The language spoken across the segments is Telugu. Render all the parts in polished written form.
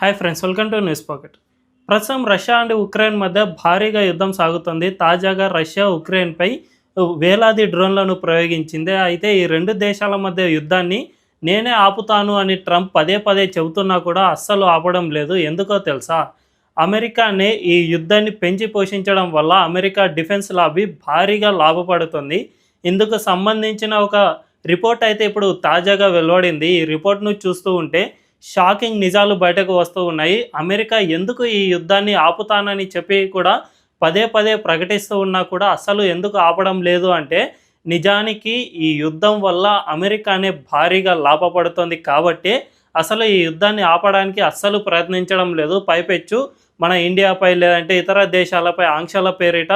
Hi friends, welcome to news pocket. ప్రస్తుతం రష్యా అండ్ ఉక్రెయిన్ మధ్య భారీగా యుద్ధం సాగుతుంది. తాజాగా రష్యా ఉక్రెయిన్పై వేలాది డ్రోన్లను ప్రయోగించింది. అయితే ఈ రెండు దేశాల మధ్య యుద్ధాన్ని నేనే ఆపుతాను అని ట్రంప్ పదే పదే చెబుతున్నా కూడా అస్సలు ఆపడం లేదు. ఎందుకో తెలుసా? అమెరికానే ఈ యుద్ధాన్ని పెంచి పోషించడం వల్ల అమెరికా డిఫెన్స్ లాబీ భారీగా లాభపడుతుంది. ఇందుకు సంబంధించిన ఒక రిపోర్ట్ అయితే ఇప్పుడు తాజాగా వెలువడింది. ఈ రిపోర్ట్ను చూస్తూ ఉంటే షాకింగ్ నిజాలు బయటకు వస్తూ ఉన్నాయి. అమెరికా ఎందుకు ఈ యుద్ధాన్ని ఆపుతానని చెప్పి కూడా పదే పదే ప్రకటిస్తూ ఉన్నా కూడా అస్సలు ఎందుకు ఆపడం లేదు అంటే, నిజానికి ఈ యుద్ధం వల్ల అమెరికానే భారీగా లాభపడుతుంది కాబట్టి అసలు ఈ యుద్ధాన్ని ఆపడానికి అస్సలు ప్రయత్నించడం లేదు. పైపెచ్చు మన ఇండియాపై లేదంటే ఇతర దేశాలపై ఆంక్షల పేరిట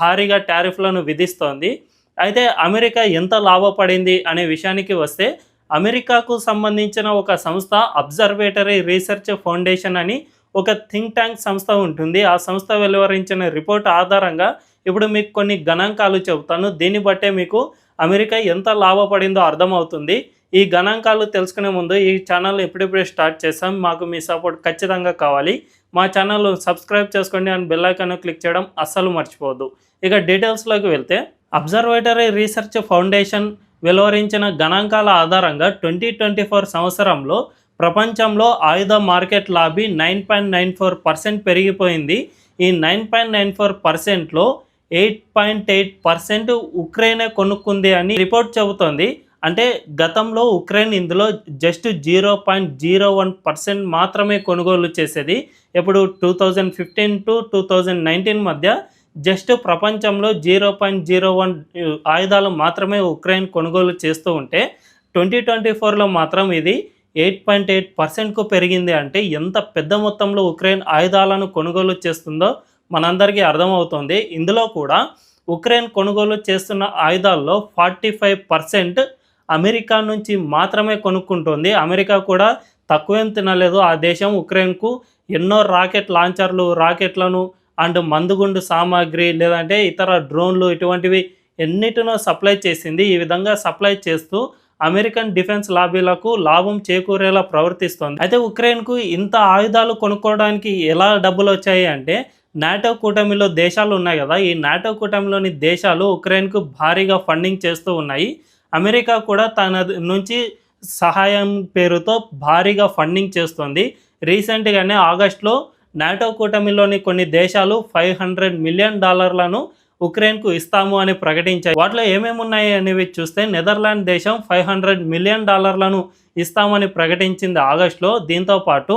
భారీగా టారిఫ్లను విధిస్తోంది. అయితే అమెరికా ఎంత లాభపడింది అనే విషయానికి వస్తే, అమెరికాకు సంబంధించిన ఒక సంస్థ అబ్జర్వేటరీ రీసెర్చ్ ఫౌండేషన్ అని ఒక థింక్ ట్యాంక్ సంస్థ ఉంటుంది. ఆ సంస్థ వెలువరించిన రిపోర్ట్ ఆధారంగా ఇప్పుడు మీకు కొన్ని గణాంకాలు చెబుతాను. దీన్ని బట్టే మీకు అమెరికా ఎంత లాభపడిందో అర్థమవుతుంది. ఈ గణాంకాలు తెలుసుకునే ముందు ఈ ఛానల్ ఎప్పుడెప్పుడే స్టార్ట్ చేసాం, మాకు మీ సపోర్ట్ ఖచ్చితంగా కావాలి. మా ఛానల్ సబ్స్క్రైబ్ చేసుకోండి అండ్ బెల్ ఐకాన్ క్లిక్ చేయడం అస్సలు మర్చిపోవద్దు. ఇక డీటెయిల్స్లోకి వెళ్తే, అబ్జర్వేటరీ రీసెర్చ్ ఫౌండేషన్ వెలువరించిన గణాంకాల ఆధారంగా 2024 సంవత్సరంలో ప్రపంచంలో ఆయుధ మార్కెట్ లాబీ 9.94% పెరిగిపోయింది. ఈ 9.94%లో 8.8% ఉక్రెయినే కొనుక్కుంది అని రిపోర్ట్ చెబుతోంది. అంటే గతంలో ఉక్రెయిన్ ఇందులో జస్ట్ 0.01% మాత్రమే కొనుగోలు చేసేది. ఇప్పుడు 2015 టు 2019 మధ్య జస్ట్ ప్రపంచంలో 0.01 ఆయుధాలు మాత్రమే ఉక్రెయిన్ కొనుగోలు చేస్తూ ఉంటే 2024లో మాత్రం ఇది 8.8%కు పెరిగింది. అంటే ఎంత పెద్ద మొత్తంలో ఉక్రెయిన్ ఆయుధాలను కొనుగోలు చేస్తుందో మనందరికీ అర్థమవుతుంది. ఇందులో కూడా ఉక్రెయిన్ కొనుగోలు చేస్తున్న ఆయుధాల్లో 45% అమెరికా నుంచి మాత్రమే కొనుక్కుంటుంది. అమెరికా కూడా తక్కువేం తినలేదు. ఆ దేశం ఉక్రెయిన్కు ఎన్నో రాకెట్ లాంచర్లు, రాకెట్లను అండ్ మందుగుండు సామాగ్రి లేదంటే ఇతర డ్రోన్లు ఇటువంటివి ఎన్నిటినో సప్లై చేసింది. ఈ విధంగా సప్లై చేస్తూ అమెరికన్ డిఫెన్స్ లాబీలకు లాభం చేకూరేలా ప్రవర్తిస్తోంది. అయితే ఉక్రెయిన్కు ఇంత ఆయుధాలు కొనుక్కోవడానికి ఎలా డబ్బులు వచ్చాయి అంటే, నాటో కూటమిలో దేశాలు ఉన్నాయి కదా, ఈ నాటో కూటమిలోని దేశాలు ఉక్రెయిన్కు భారీగా ఫండింగ్ చేస్తూ ఉన్నాయి. అమెరికా కూడా తన నుంచి సహాయం పేరుతో భారీగా ఫండింగ్ చేస్తుంది. రీసెంట్గానే ఆగస్టులో నాటో కూటమిలోని కొన్ని దేశాలు $500 మిలియన్ ఉక్రెయిన్కు ఇస్తాము అని ప్రకటించాయి. వాటిలో ఏమేమి ఉన్నాయి అనేవి చూస్తే, నెదర్లాండ్ దేశం $500 మిలియన్ ఇస్తామని ప్రకటించింది ఆగస్టులో. దీంతోపాటు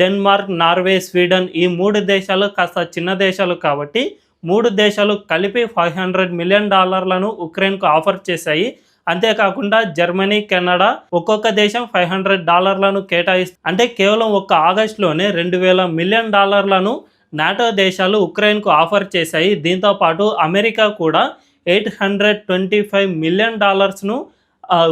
డెన్మార్క్, నార్వే, స్వీడన్ ఈ 3 దేశాలు కాస్త చిన్న దేశాలు కాబట్టి 3 దేశాలు కలిపి $500 మిలియన్ ఉక్రెయిన్కు ఆఫర్ చేశాయి. అంతేకాకుండా జర్మనీ, కెనడా ఒక్కొక్క దేశం $500 కేటాయిస్తుంది. అంటే కేవలం ఒక్క ఆగస్టులోనే $2,000 మిలియన్ నాటో దేశాలు ఉక్రెయిన్కు ఆఫర్ చేశాయి. దీంతోపాటు అమెరికా కూడా $825 మిలియన్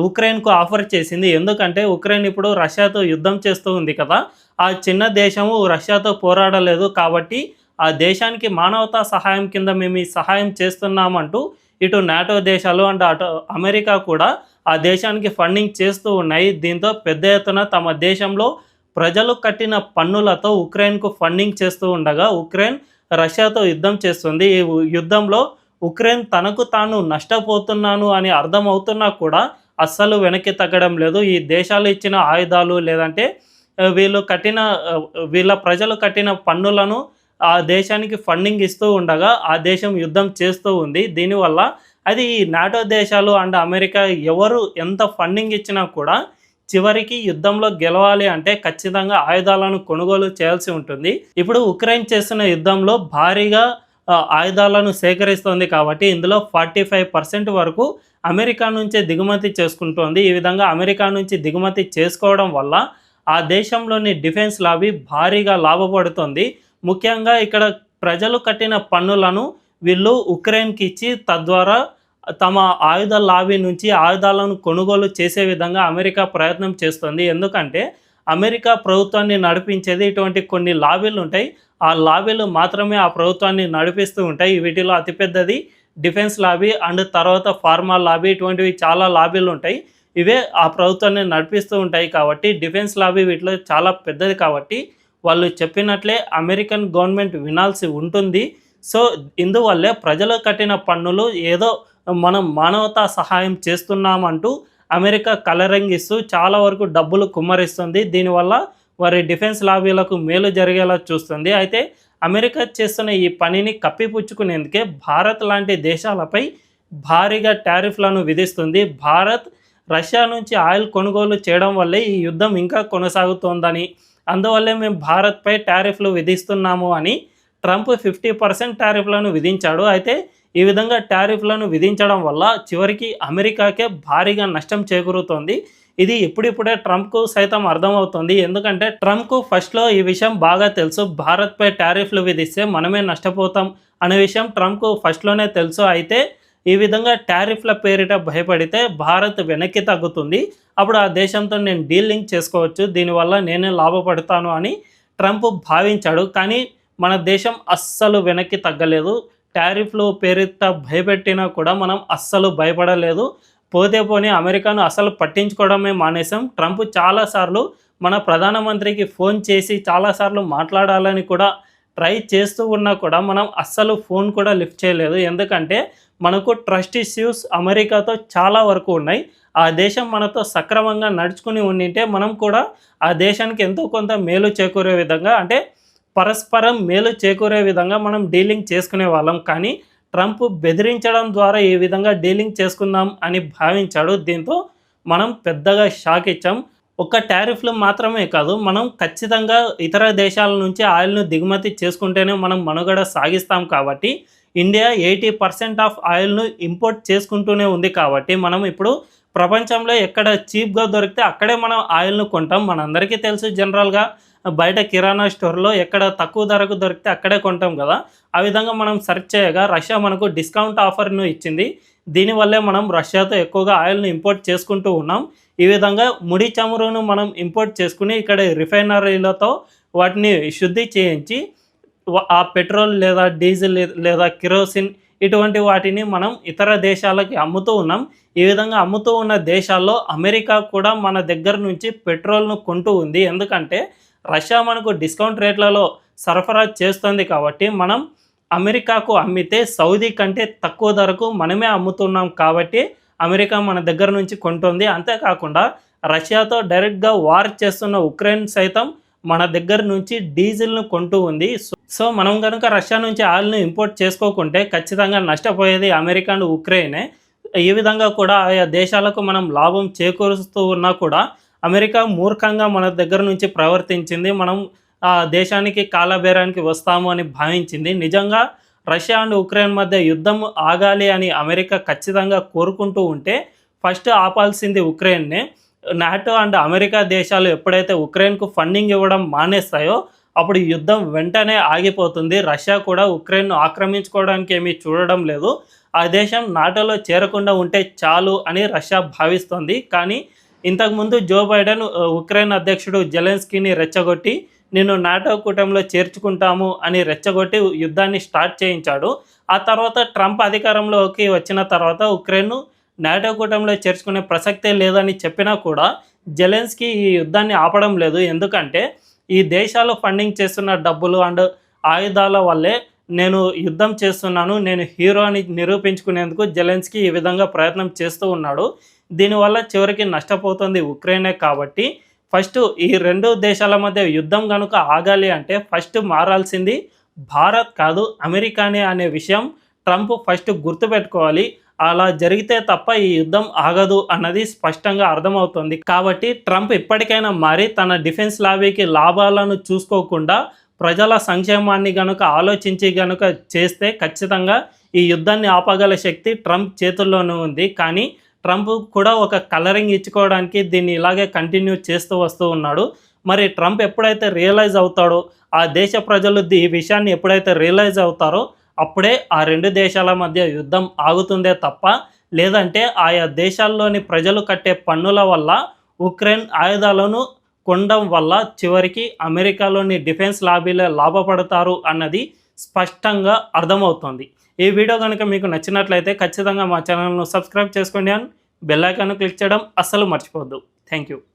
ఉక్రెయిన్కు ఆఫర్ చేసింది. ఎందుకంటే ఉక్రెయిన్ ఇప్పుడు రష్యాతో యుద్ధం చేస్తూ ఉంది కదా, ఆ చిన్న దేశము రష్యాతో పోరాడలేదు కాబట్టి ఆ దేశానికి మానవతా సహాయం కింద మేము ఈ సహాయం చేస్తున్నామంటూ ఇటు నాటో దేశాలు అండ్ అటు అమెరికా కూడా ఆ దేశానికి ఫండింగ్ చేస్తూ ఉన్నాయి. దీంతో పెద్ద ఎత్తున తమ దేశంలో ప్రజలు కట్టిన పన్నులతో ఉక్రెయిన్కు ఫండింగ్ చేస్తూ ఉండగా ఉక్రెయిన్ రష్యాతో యుద్ధం చేస్తుంది. ఈ యుద్ధంలో ఉక్రెయిన్ తనకు తాను నష్టపోతున్నాను అని అర్థమవుతున్నా కూడా అస్సలు వెనక్కి తగ్గడం లేదు. ఈ దేశాలు ఇచ్చిన ఆయుధాలు లేదంటే వీళ్ళ ప్రజలు కట్టిన పన్నులను ఆ దేశానికి ఫండింగ్ ఇస్తూ ఉండగా ఆ దేశం యుద్ధం చేస్తూ ఉంది. దీనివల్ల అది ఈ నాటో దేశాలు అండ్ అమెరికా ఎవరు ఎంత ఫండింగ్ ఇచ్చినా కూడా చివరికి యుద్ధంలో గెలవాలి అంటే ఖచ్చితంగా ఆయుధాలను కొనుగోలు చేయాల్సి ఉంటుంది. ఇప్పుడు ఉక్రెయిన్ చేస్తున్న యుద్ధంలో భారీగా ఆయుధాలను సేకరిస్తోంది కాబట్టి ఇందులో 45% వరకు అమెరికా నుంచే దిగుమతి చేసుకుంటోంది. ఈ విధంగా అమెరికా నుంచి దిగుమతి చేసుకోవడం వల్ల ఆ దేశంలోని డిఫెన్స్ లాబీ భారీగా లాభపడుతుంది. ముఖ్యంగా ఇక్కడ ప్రజలు కట్టిన పన్నులను వీళ్ళు ఉక్రెయిన్కి ఇచ్చి తద్వారా తమ ఆయుధ లాబీ నుంచి ఆయుధాలను కొనుగోలు చేసే విధంగా అమెరికా ప్రయత్నం చేస్తుంది. ఎందుకంటే అమెరికా ప్రభుత్వాన్ని నడిపించేది ఇటువంటి కొన్ని లాబీలు ఉంటాయి. ఆ లాబీలు మాత్రమే ఆ ప్రభుత్వాన్ని నడిపిస్తూ ఉంటాయి. వీటిలో అతిపెద్దది డిఫెన్స్ లాబీ అండ్ తర్వాత ఫార్మా లాబీ, ఇటువంటివి చాలా లాబీలు ఉంటాయి. ఇవే ఆ ప్రభుత్వాన్ని నడిపిస్తూ ఉంటాయి. కాబట్టి డిఫెన్స్ లాబీ వీటిలో చాలా పెద్దది కాబట్టి వాళ్ళు చెప్పినట్లే అమెరికన్ గవర్నమెంట్ వినాల్సి ఉంటుంది. సో ఇందువల్లే ప్రజలు కట్టిన పన్నులు ఏదో మనం మానవతా సహాయం చేస్తున్నామంటూ అమెరికా కలరింగిస్తూ చాలా వరకు డబ్బులు కుమ్మరిస్తుంది. దీనివల్ల వారి డిఫెన్స్ లాబీలకు మేలు జరిగేలా చూస్తుంది. అయితే అమెరికా చేస్తున్న ఈ పనిని కప్పిపుచ్చుకునేందుకే భారత్ లాంటి దేశాలపై భారీగా టారిఫ్లను విధిస్తుంది. భారత్ రష్యా నుంచి ఆయిల్ కొనుగోలు చేయడం వల్లే ఈ యుద్ధం ఇంకా కొనసాగుతోందని, అందువల్లే మేము భారత్పై టారిఫ్లు విధిస్తున్నాము అని ట్రంప్ 50% టారిఫ్లను విధించాడు. అయితే ఈ విధంగా టారిఫ్లను విధించడం వల్ల చివరికి అమెరికాకే భారీగా నష్టం చేకూరుతోంది. ఇది ఇప్పుడిప్పుడే ట్రంప్కు సైతం అర్థమవుతుంది. ఎందుకంటే ట్రంప్కు ఫస్ట్లో ఈ విషయం బాగా తెలుసు. భారత్పై టారిఫ్లు విధిస్తే మనమే నష్టపోతాం అనే విషయం ట్రంప్కు ఫస్ట్లోనే తెలుసు. అయితే ఈ విధంగా టారిఫ్ల పేరిట భయపడితే భారత్ వెనక్కి తగ్గుతుంది. అప్పుడు ఆ దేశంతో నేను డీలింగ్ చేసుకోవచ్చు, దీనివల్ల నేనే లాభపడతాను అని ట్రంప్ భావించాడు. కానీ మన దేశం అస్సలు వెనక్కి తగ్గలేదు. టారిఫ్లు పేరిట భయపెట్టినా కూడా మనం అస్సలు భయపడలేదు. పోతే పోనీ అమెరికాను అసలు పట్టించుకోవడమే మానేసాం. ట్రంప్ చాలాసార్లు మన ప్రధానమంత్రికి ఫోన్ చేసి చాలాసార్లు మాట్లాడాలని కూడా ట్రై చేస్తూ ఉన్నా కూడా మనం అస్సలు ఫోన్ కూడా లిఫ్ట్ చేయలేదు. ఎందుకంటే మనకు ట్రస్ట్ ఇష్యూస్ అమెరికాతో చాలా వరకు ఉన్నాయి. ఆ దేశం మనతో సక్రమంగా నడుచుకుని ఉండింటే మనం కూడా ఆ దేశానికి ఎంతో కొంత మేలు చేకూరే విధంగా, అంటే పరస్పరం మేలు చేకూరే విధంగా మనం డీలింగ్ చేసుకునే వాళ్ళం. కానీ ట్రంప్ బెదిరించడం ద్వారా ఈ విధంగా డీలింగ్ చేసుకుందాం అని భావించాడు. దీంతో మనం పెద్దగా షాక్ ఇచ్చాం. ఒక్క టారిఫ్లు మాత్రమే కాదు, మనం ఖచ్చితంగా ఇతర దేశాల నుంచి ఆయిల్ను దిగుమతి చేసుకుంటేనే మనం మనుగడ సాగిస్తాం. కాబట్టి ఇండియా 80% ఆఫ్ ఆయిల్ను ఇంపోర్ట్ చేసుకుంటూనే ఉంది. కాబట్టి మనం ఇప్పుడు ప్రపంచంలో ఎక్కడ చీప్గా దొరికితే అక్కడే మనం ఆయిల్ను కొంటాం. మనందరికీ తెలుసు, జనరల్గా బయట కిరాణా స్టోర్లో ఎక్కడ తక్కువ ధరకు దొరికితే అక్కడే కొంటాం కదా. ఆ విధంగా మనం సెర్చ్ చేయగా రష్యా మనకు డిస్కౌంట్ ఆఫర్ను ఇచ్చింది. దీనివల్లే మనం రష్యాతో ఎక్కువగా ఆయిల్ను ఇంపోర్ట్ చేసుకుంటూ ఉన్నాం. ఈ విధంగా ముడి చమురును మనం ఇంపోర్ట్ చేసుకుని ఇక్కడ రిఫైనరీలతో వాటిని శుద్ధి చేయించి ఆ పెట్రోల్ లేదా డీజిల్ లేదా కిరోసిన్ ఇటువంటి వాటిని మనం ఇతర దేశాలకి అమ్ముతూ ఉన్నాం. ఈ విధంగా అమ్ముతూ ఉన్న దేశాల్లో అమెరికా కూడా మన దగ్గర నుంచి పెట్రోల్ను కొంటూ ఉంది. ఎందుకంటే రష్యా మనకు డిస్కౌంట్ రేట్లలో సరఫరా చేస్తుంది. కాబట్టి మనం అమెరికాకు అమ్మితే సౌదీ కంటే తక్కువ ధరకు మనమే అమ్ముతున్నాం. కాబట్టి అమెరికా మన దగ్గర నుంచి కొంటుంది. అంతేకాకుండా రష్యాతో డైరెక్ట్గా వార్ చేస్తున్న ఉక్రెయిన్ సైతం మన దగ్గర నుంచి డీజిల్ను కొంటూ ఉంది. సో మనం కనుక రష్యా నుంచి ఆయిల్ను ఇంపోర్ట్ చేసుకోకుంటే ఖచ్చితంగా నష్టపోయేది అమెరికా అండ్ ఉక్రెయినే. ఈ విధంగా కూడా ఆయా దేశాలకు మనం లాభం చేకూరుస్తూ ఉన్నా కూడా అమెరికా మూర్ఖంగా మన దగ్గర నుంచి ప్రవర్తించింది. మనం ఆ దేశానికి కాలబేరానికి వస్తాము అని భావించింది. నిజంగా రష్యా అండ్ ఉక్రెయిన్ మధ్య యుద్ధం ఆగాలి అని అమెరికా ఖచ్చితంగా కోరుకుంటూ ఉంటే ఫస్ట్ ఆపాల్సింది ఉక్రెయిన్నే. నాటో అండ్ అమెరికా దేశాలు ఎప్పుడైతే ఉక్రెయిన్కు ఫండింగ్ ఇవ్వడం మానేస్తాయో అప్పుడు యుద్ధం వెంటనే ఆగిపోతుంది. రష్యా కూడా ఉక్రెయిన్ను ఆక్రమించుకోవడానికి ఏమీ చూడడం లేదు. ఆ దేశం నాటోలో చేరకుండా ఉంటే చాలు అని రష్యా భావిస్తోంది. కానీ ఇంతకుముందు జో బైడెన్ ఉక్రెయిన్ అధ్యక్షుడు జెలెన్స్కీని రెచ్చగొట్టి నిన్ను నాటో కూటమిలో చేర్చుకుంటాము అని రెచ్చగొట్టి యుద్ధాన్ని స్టార్ట్ చేయించాడు. ఆ తర్వాత ట్రంప్ అధికారంలోకి వచ్చిన తర్వాత ఉక్రెయిన్ను నాటో కూటమిలో చేర్చుకునే ప్రసక్తే లేదని చెప్పినా కూడా జెలెన్స్కీ ఈ యుద్ధాన్ని ఆపడం లేదు. ఎందుకంటే ఈ దేశాలు ఫండింగ్ చేస్తున్న డబ్బులు అండ్ ఆయుధాల వల్లే నేను యుద్ధం చేస్తున్నాను, నేను హీరో అని నిరూపించుకునేందుకు జెలెన్స్కీ ఈ విధంగా ప్రయత్నం చేస్తూ ఉన్నాడు. దీనివల్ల చివరికి నష్టపోతుంది ఉక్రెయినే. కాబట్టి ఫస్ట్ ఈ రెండు దేశాల మధ్య యుద్ధం కనుక ఆగాలి అంటే ఫస్ట్ మారాల్సింది భారత్ కాదు అమెరికానే అనే విషయం ట్రంప్ ఫస్ట్ గుర్తుపెట్టుకోవాలి. అలా జరిగితే తప్ప ఈ యుద్ధం ఆగదు అన్నది స్పష్టంగా అర్థమవుతుంది. కాబట్టి ట్రంప్ ఇప్పటికైనా మారి తన డిఫెన్స్ లాబీకి లాభాలను చూసుకోకుండా ప్రజల సంక్షేమాన్ని గనుక ఆలోచించి గనుక చేస్తే ఖచ్చితంగా ఈ యుద్ధాన్ని ఆపగల శక్తి ట్రంప్ చేతుల్లోనే ఉంది. కానీ ట్రంప్ కూడా ఒక కలరింగ్ ఇచ్చుకోవడానికి దీన్ని ఇలాగే కంటిన్యూ చేస్తూ వస్తూ ఉన్నాడు. మరి ట్రంప్ ఎప్పుడైతే రియలైజ్ అవుతాడో, ఆ దేశ ప్రజలు ఈ విషయాన్ని ఎప్పుడైతే రియలైజ్ అవుతారో అప్పుడే ఆ రెండు దేశాల మధ్య యుద్ధం ఆగుతుందే తప్ప, లేదంటే ఆయా దేశాల్లోని ప్రజలు కట్టే పన్నుల వల్ల ఉక్రెయిన్ ఆయుధాలను కొనడం వల్ల చివరికి అమెరికాలోని డిఫెన్స్ లాబీలే లాభపడతారు అన్నది స్పష్టంగా అర్థమవుతోంది. ఈ వీడియో కనుక మీకు నచ్చినట్లయితే ఖచ్చితంగా మా ఛానల్ను సబ్స్క్రైబ్ చేసుకోండి అండ్ బెల్ ఐకాన్ క్లిక్ చేయడం అస్సలు మర్చిపోవద్దు. Thank you.